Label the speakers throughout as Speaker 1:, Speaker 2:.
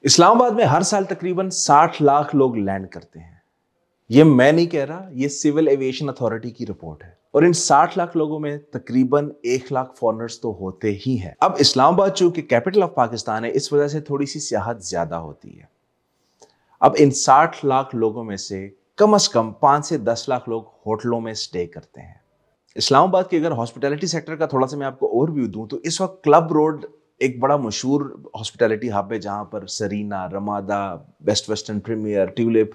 Speaker 1: इस्लामाबाद में हर साल तकरीबन 60 लाख लोग लैंड करते हैं। ये मैं नहीं कह रहा, ये सिविल एविएशन अथॉरिटी की रिपोर्ट है। और इन 60 लाख लोगों में तकरीबन 1 लाख फॉरेनर्स तो होते ही हैं। अब इस्लामाबाद चूंकि कैपिटल ऑफ पाकिस्तान है, इस वजह से थोड़ी सी सियाहत ज्यादा होती है। अब इन 60 लाख लोगों में से कम 5 से 10 लाख लोग होटलों में स्टे करते हैं। इस्लामाबाद के अगर हॉस्पिटैलिटी सेक्टर का थोड़ा सा मैं आपको ओवरव्यू दूं तो इस वक्त क्लब रोड एक बड़ा मशहूर हॉस्पिटैलिटी हब है, जहां पर Serena, Ramada, Best Western Premier, Tulip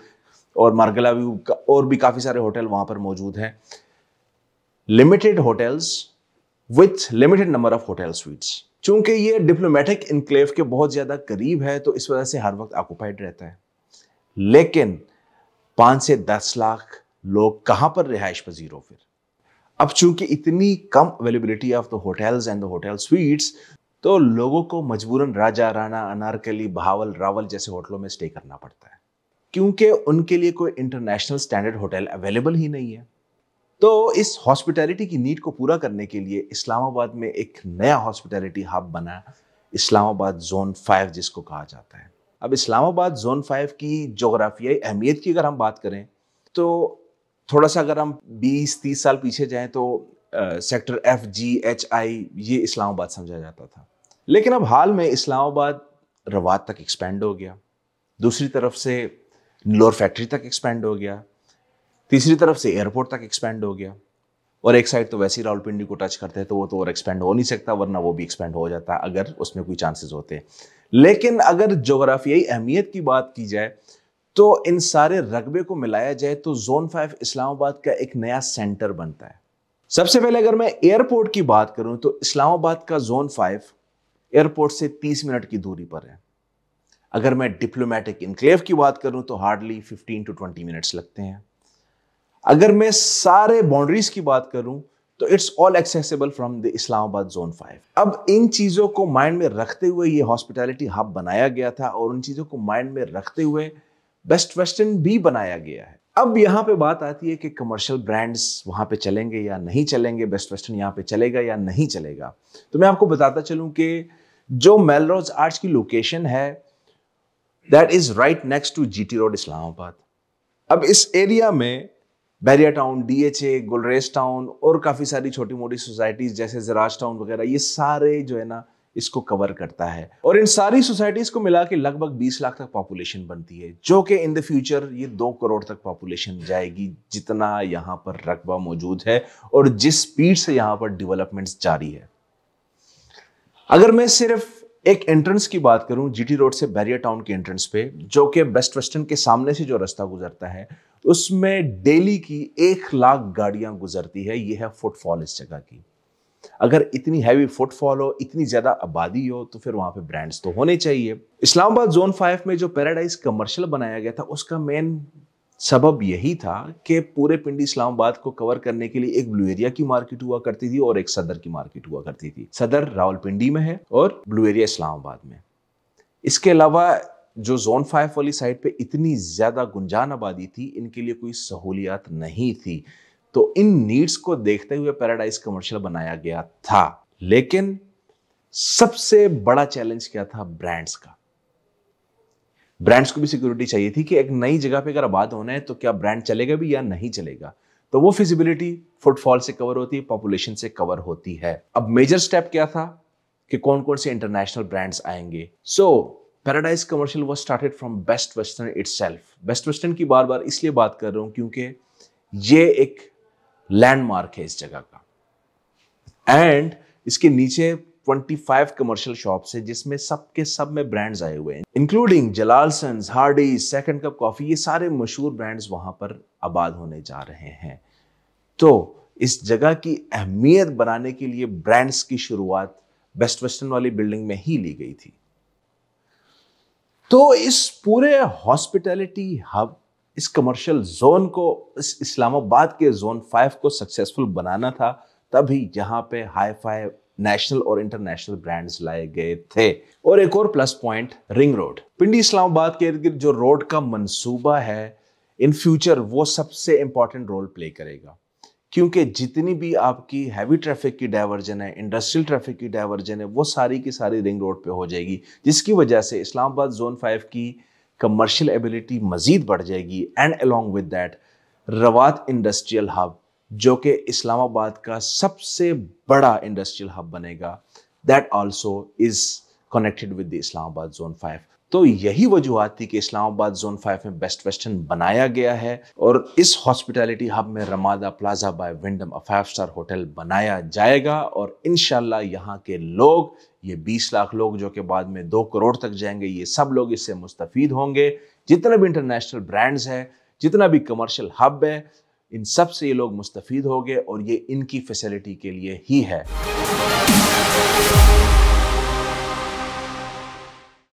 Speaker 1: और मार्गला व्यू और भी काफी सारे होटल वहां पर मौजूद हैं। Limited hotels with limited number of hotel sweets. चूंकि ये डिप्लोमेटिक इनक्लेव के बहुत ज्यादा करीब है तो इस वजह से हर वक्त ऑक्युपाइड रहता है। लेकिन 5 से 10 लाख लोग कहां पर रिहाइश पजीर हो फिर? अब चूंकि इतनी कम availability of the hotels and the hotel suites, तो लोगों को मजबूरन राजा, राणा, अनारकली, बहावल, रावल जैसे होटलों में स्टे करना पड़ता है, क्योंकि उनके लिए कोई इंटरनेशनल स्टैंडर्ड होटल अवेलेबल ही नहीं है। तो इस हॉस्पिटैलिटी की नीड को पूरा करने के लिए इस्लामाबाद में एक नया हॉस्पिटैलिटी हब बना, इस्लामाबाद जोन 5 जिसको कहा जाता है। अब इस्लामाबाद जोन 5 की जोग्राफियाई अहमियत की अगर हम बात करें तो थोड़ा सा अगर हम 20-30 साल पीछे जाएं तो सेक्टर FGHI ये इस्लामाबाद समझा जाता था। लेकिन अब हाल में इस्लामाबाद रवात तक एक्सपेंड हो गया, दूसरी तरफ से नीलोर फैक्ट्री तक एक्सपेंड हो गया, तीसरी तरफ से एयरपोर्ट तक एक्सपेंड हो गया, और एक साइड तो वैसे ही रावलपिंडी को टच करते हैं तो वो तो और एक्सपेंड हो नहीं सकता, वरना वो भी एक्सपेंड हो जाता अगर उसमें कोई चांसेस होते। लेकिन अगर जोग्राफियाई अहमियत की बात की जाए तो इन सारे रकबे को मिलाया जाए तो जोन 5 इस्लामाबाद का एक नया सेंटर बनता है। सबसे पहले अगर मैं एयरपोर्ट की बात करूं तो इस्लामाबाद का जोन 5 एयरपोर्ट से 30 मिनट की दूरी पर है। अगर मैं डिप्लोमेटिक इनक्लेव की बात करूं तो हार्डली 15 to 20 मिनट्स लगते हैं। अगर मैं सारे बाउंड्रीज की बात करूं तो it's all accessible from the Islamabad zone 5। अब इन चीजों को माइंड में रखते हुए ये हॉस्पिटैलिटी हब बनाया गया था, और उन चीजों को माइंड में रखते हुए बेस्ट वेस्टर्न भी बनाया गया है। अब यहां पे बात आती है कि कमर्शियल ब्रांड्स वहां पे चलेंगे या नहीं चलेंगे, बेस्ट वेस्टर्न यहां पे चलेगा या नहीं चलेगा। तो मैं आपको बताता चलूं कि जो मेलरोज आर्च की लोकेशन है that is right next to GT road Islamabad. अब इस एरिया में Bahria town, DHA, Gulraiz town और काफी सारी छोटी मोटी सोसाइटीज जैसे जराज टाउन वगैरह, ये सारे जो है ना इसको कवर करता है। और इन सारी सोसाइटीज को मिला के लगभग 20 लाख तक पॉपुलेशन बनती है, जो कि इन द फ्यूचर ये 2 करोड़ तक पॉपुलेशन जाएगी, जितना यहां पर रकबा मौजूद है और जिस स्पीड से यहां पर डेवलपमेंट्स जारी है। अगर मैं सिर्फ एक एंट्रेंस की बात करूं, GT रोड से बैरिया टाउन के एंट्रेंस पे, जो कि बेस्ट वेस्टर्न के सामने से जो रास्ता गुजरता है, उसमें डेली की 1 लाख गाड़ियां गुजरती है। यह है फुटफॉल इस जगह की। अगर इतनी हैवी फुटफॉल हो, इतनी ज्यादा आबादी हो, तो फिर वहां पे ब्रांड्स तो होने चाहिए। इस्लामाबाद जोन 5 में जो पैराडाइज कमर्शियल बनाया गया था, उसका मेन सबब यही था कि पूरे पिंडी इस्लामाबाद को कवर करने के लिए एक ब्लू एरिया की मार्केट हुआ करती थी और एक सदर की मार्केट हुआ करती थी। सदर रावलपिंडी में है और ब्लू एरिया इस्लामाबाद में। इसके अलावा जो जोन 5 वाली साइड पे इतनी ज्यादा गुंजान आबादी थी, इनके लिए कोई सहूलियात नहीं थी, तो इन नीड्स को देखते हुए पैराडाइज कमर्शियल बनाया गया था। लेकिन सबसे बड़ा चैलेंज क्या था? ब्रांड्स का। ब्रांड्स को भी सिक्योरिटी चाहिए थी कि एक नई जगह पे अगर आबाद होना है तो क्या ब्रांड चलेगा भी या नहीं चलेगा। तो वो फिजिबिलिटी फुटफॉल से कवर होती है, पॉपुलेशन से कवर होती है। अब मेजर स्टेप क्या था कि कौन कौन से इंटरनेशनल ब्रांड्स आएंगे। So Paradise commercial was started from Best Western itself. Best Western की बार बार इसलिए बात कर रहा हूं क्योंकि ये एक लैंडमार्क है इस जगह का, एंड इसके नीचे 25 कमर्शियल शॉप्स है जिसमें सबके सब में ब्रांड्स आए हुए हैं, including Jalalsons, Hardee's, second cup coffee. ये सारे मशहूर ब्रांड्स वहां पर आबाद होने जा रहे हैं। तो इस जगह की अहमियत बनाने के लिए ब्रांड्स की शुरुआत बेस्ट वेस्टर्न वाली बिल्डिंग में ही ली गई थी। तो इस पूरे हॉस्पिटैलिटी हब, इस कमर्शियल जोन को, इस इस्लामाबाद के जोन 5 को सक्सेसफुल बनाना था, तभी यहां पे हाई फाई नेशनल और इंटरनेशनल ब्रांड्स लाए गए थे। और एक और प्लस पॉइंट, रिंग रोड। पिंडी इस्लामाबाद के इर्द गिर्द जो रोड का मंसूबा है, इन फ्यूचर वो सबसे इंपॉर्टेंट रोल प्ले करेगा, क्योंकि जितनी भी आपकी हैवी ट्रैफिक की डायवर्जन है, इंडस्ट्रियल ट्रैफिक की डायवर्जन है, वो सारी की सारी रिंग रोड पे हो जाएगी, जिसकी वजह से इस्लामाबाद जोन 5 की कमर्शियल एबिलिटी मजीद बढ़ जाएगी। And along with that Rawat industrial hub, जो कि इस्लामाबाद का सबसे बड़ा इंडस्ट्रियल हब बनेगा, that also is connected with the Islamabad zone 5। तो यही वजूहत थी कि इस्लामाबाद जोन 5 में बेस्ट वेस्टर्न बनाया गया है और इस हॉस्पिटैलिटी हब में रमादा प्लाजा बाय विंडम, अ 5 स्टार होटल बनाया जाएगा। और इंशाल्लाह यहाँ के लोग, ये 20 लाख लोग जो कि बाद में 2 करोड़ तक जाएंगे, ये सब लोग इससे मुस्तफीद होंगे। जितने भी इंटरनेशनल ब्रांड्स हैं, जितना भी कमर्शियल हब है, इन सब से ये लोग मुस्तफीद होंगे और ये इनकी फैसिलिटी के लिए ही है।